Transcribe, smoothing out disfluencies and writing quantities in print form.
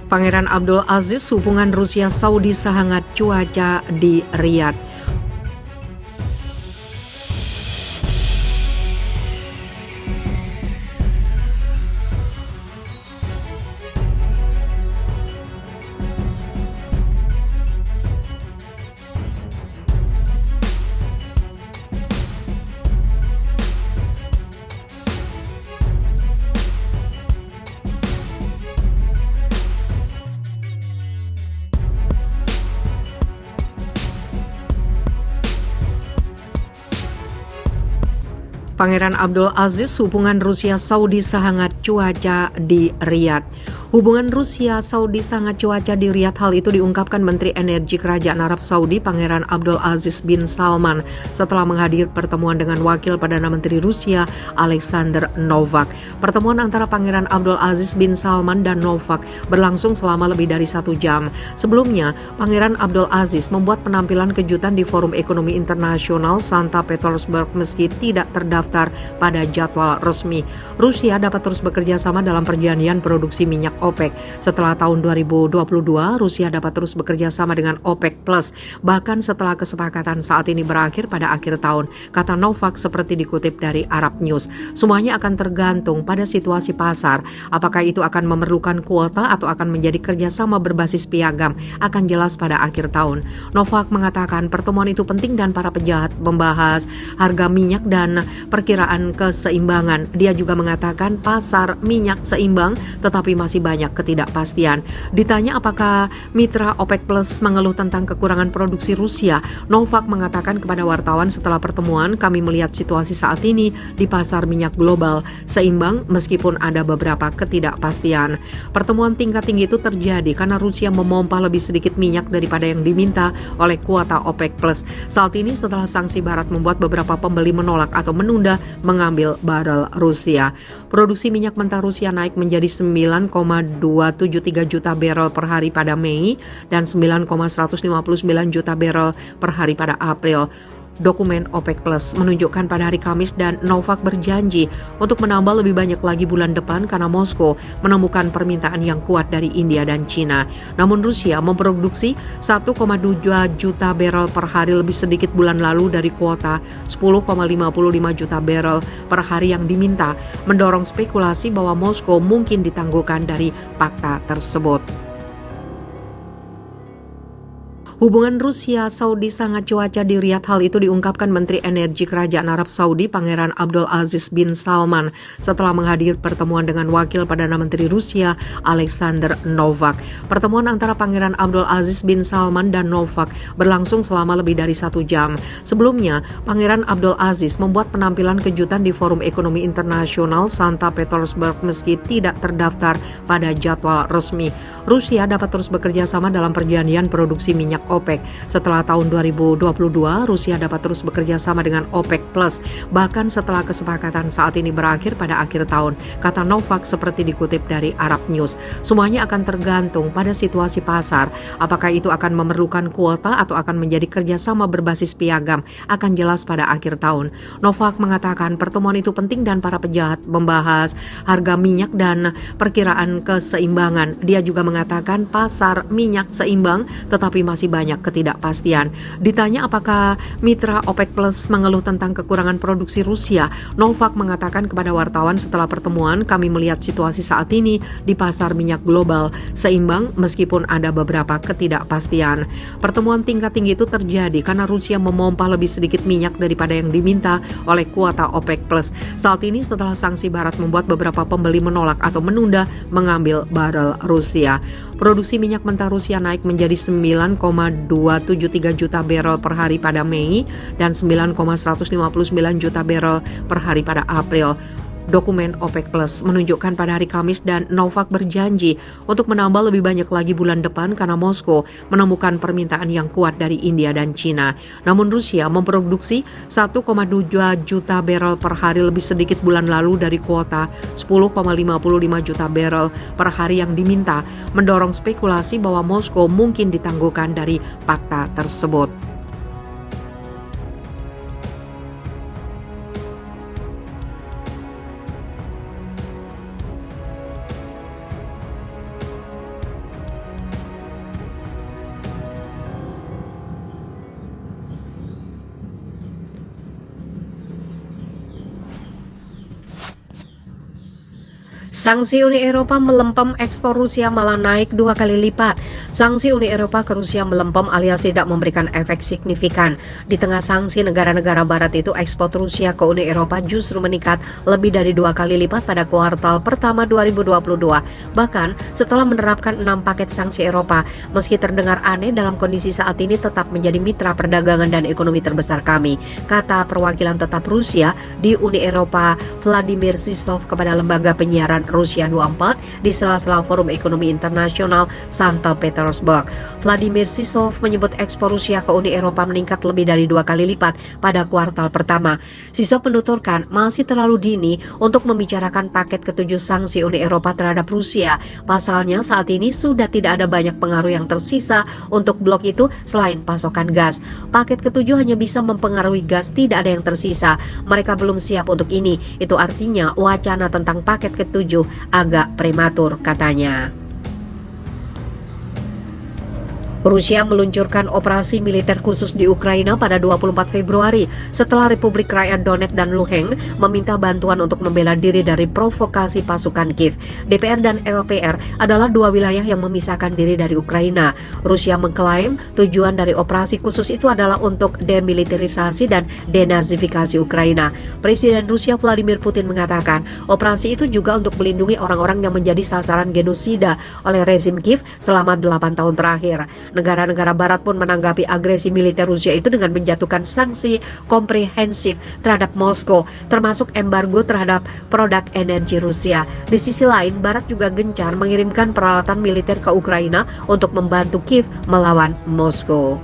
Pangeran Abdul Aziz, hubungan Rusia-Saudi sehangat cuaca di Riyadh. Pangeran Abdul Aziz, hubungan Rusia-Saudi sehangat cuaca di Riyadh. Hubungan Rusia-Saudi sangat cuaca di Riyadh. Hal itu diungkapkan Menteri Energi Kerajaan Arab Saudi Pangeran Abdul Aziz bin Salman setelah menghadiri pertemuan dengan Wakil Perdana Menteri Rusia Alexander Novak. Pertemuan antara Pangeran Abdul Aziz bin Salman dan Novak berlangsung selama lebih dari 1 jam. Sebelumnya, Pangeran Abdul Aziz membuat penampilan kejutan di Forum Ekonomi Internasional St. Petersburg meski tidak terdaftar pada jadwal resmi. Rusia dapat terus bekerja sama dalam perjanjian produksi minyak OPEC. Setelah tahun 2022, Rusia dapat terus bekerja sama dengan OPEC Plus, bahkan setelah kesepakatan saat ini berakhir pada akhir tahun, kata Novak seperti dikutip dari Arab News. Semuanya akan tergantung pada situasi pasar. Apakah itu akan memerlukan kuota atau akan menjadi kerjasama berbasis piagam akan jelas pada akhir tahun. Novak mengatakan pertemuan itu penting dan para pejabat membahas harga minyak dan perkiraan keseimbangan. Dia juga mengatakan pasar minyak seimbang tetapi masih banyak ketidakpastian. Ditanya apakah mitra OPEC Plus mengeluh tentang kekurangan produksi Rusia, Novak mengatakan kepada wartawan setelah pertemuan, kami melihat situasi saat ini di pasar minyak global seimbang meskipun ada beberapa ketidakpastian. Pertemuan tingkat tinggi itu terjadi karena Rusia memompa lebih sedikit minyak daripada yang diminta oleh kuota OPEC Plus. Saat ini setelah sanksi Barat membuat beberapa pembeli menolak atau menunda mengambil barel Rusia. Produksi minyak mentah Rusia naik menjadi 9,273 juta barel per hari pada Mei dan 9,159 juta barel per hari pada April. Dokumen OPEC Plus menunjukkan pada hari Kamis dan Novak berjanji untuk menambah lebih banyak lagi bulan depan karena Moskow menemukan permintaan yang kuat dari India dan China. Namun Rusia memproduksi 1,2 juta barel per hari lebih sedikit bulan lalu dari kuota 10,55 juta barel per hari yang diminta, mendorong spekulasi bahwa Moskow mungkin ditangguhkan dari fakta tersebut. Hubungan Rusia-Saudi sangat cuaca di Riyadh. Hal itu diungkapkan Menteri Energi Kerajaan Arab Saudi Pangeran Abdul Aziz bin Salman setelah menghadiri pertemuan dengan Wakil Perdana Menteri Rusia Alexander Novak. Pertemuan antara Pangeran Abdul Aziz bin Salman dan Novak berlangsung selama lebih dari 1 jam. Sebelumnya, Pangeran Abdul Aziz membuat penampilan kejutan di Forum Ekonomi Internasional St. Petersburg meski tidak terdaftar pada jadwal resmi. Rusia dapat terus bekerja sama dalam perjanjian produksi minyak OPEC. Setelah tahun 2022, Rusia dapat terus bekerja sama dengan OPEC Plus, bahkan setelah kesepakatan saat ini berakhir pada akhir tahun, kata Novak seperti dikutip dari Arab News. Semuanya akan tergantung pada situasi pasar. Apakah itu akan memerlukan kuota atau akan menjadi kerjasama berbasis piagam akan jelas pada akhir tahun. Novak mengatakan pertemuan itu penting dan para pejabat membahas harga minyak dan perkiraan keseimbangan. Dia juga mengatakan pasar minyak seimbang tetapi masih banyak ketidakpastian. Ditanya apakah mitra OPEC Plus mengeluh tentang kekurangan produksi Rusia, Novak mengatakan kepada wartawan setelah pertemuan, kami melihat situasi saat ini di pasar minyak global seimbang meskipun ada beberapa ketidakpastian. Pertemuan tingkat tinggi itu terjadi karena Rusia memompa lebih sedikit minyak daripada yang diminta oleh kuota OPEC Plus. Saat ini setelah sanksi Barat membuat beberapa pembeli menolak atau menunda mengambil barel Rusia. Produksi minyak mentah Rusia naik menjadi 9,273 juta barel per hari pada Mei dan 9,159 juta barel per hari pada April. Dokumen OPEC Plus menunjukkan pada hari Kamis dan Novak berjanji untuk menambah lebih banyak lagi bulan depan karena Moskow menemukan permintaan yang kuat dari India dan China. Namun Rusia memproduksi 1,2 juta barel per hari lebih sedikit bulan lalu dari kuota 10,55 juta barel per hari yang diminta, mendorong spekulasi bahwa Moskow mungkin ditangguhkan dari fakta tersebut. Sanksi Uni Eropa melempem ekspor Rusia malah naik 2 kali lipat. Sanksi Uni Eropa ke Rusia melempem alias tidak memberikan efek signifikan. Di tengah sanksi negara-negara barat itu, ekspor Rusia ke Uni Eropa justru meningkat lebih dari 2 kali lipat pada kuartal pertama 2022. Bahkan setelah menerapkan 6 paket sanksi Eropa, meski terdengar aneh dalam kondisi saat ini tetap menjadi mitra perdagangan dan ekonomi terbesar kami, kata perwakilan tetap Rusia di Uni Eropa Vladimir Zisov kepada lembaga penyiaran Rusia 24 di sela-sela Forum Ekonomi Internasional Sankt Petersburg. Vladimir Zisov menyebut ekspor Rusia ke Uni Eropa meningkat lebih dari 2 kali lipat pada kuartal pertama. Zisov menuturkan masih terlalu dini untuk membicarakan paket ke-7 sanksi Uni Eropa terhadap Rusia. Pasalnya saat ini sudah tidak ada banyak pengaruh yang tersisa untuk blok itu selain pasokan gas. Paket ke-7 hanya bisa mempengaruhi gas, tidak ada yang tersisa. Mereka belum siap untuk ini. Itu artinya wacana tentang paket ke-7 agak prematur, katanya. Rusia meluncurkan operasi militer khusus di Ukraina pada 24 Februari setelah Republik Rakyat Donetsk dan Luhansk meminta bantuan untuk membela diri dari provokasi pasukan Kiev. DPR dan LPR adalah dua wilayah yang memisahkan diri dari Ukraina. Rusia mengklaim tujuan dari operasi khusus itu adalah untuk demilitarisasi dan denazifikasi Ukraina. Presiden Rusia Vladimir Putin mengatakan operasi itu juga untuk melindungi orang-orang yang menjadi sasaran genosida oleh rezim Kiev selama 8 tahun terakhir. Negara-negara barat pun menanggapi agresi militer Rusia itu dengan menjatuhkan sanksi komprehensif terhadap Moskow, termasuk embargo terhadap produk energi Rusia. Di sisi lain, barat juga gencar mengirimkan peralatan militer ke Ukraina untuk membantu Kiev melawan Moskow.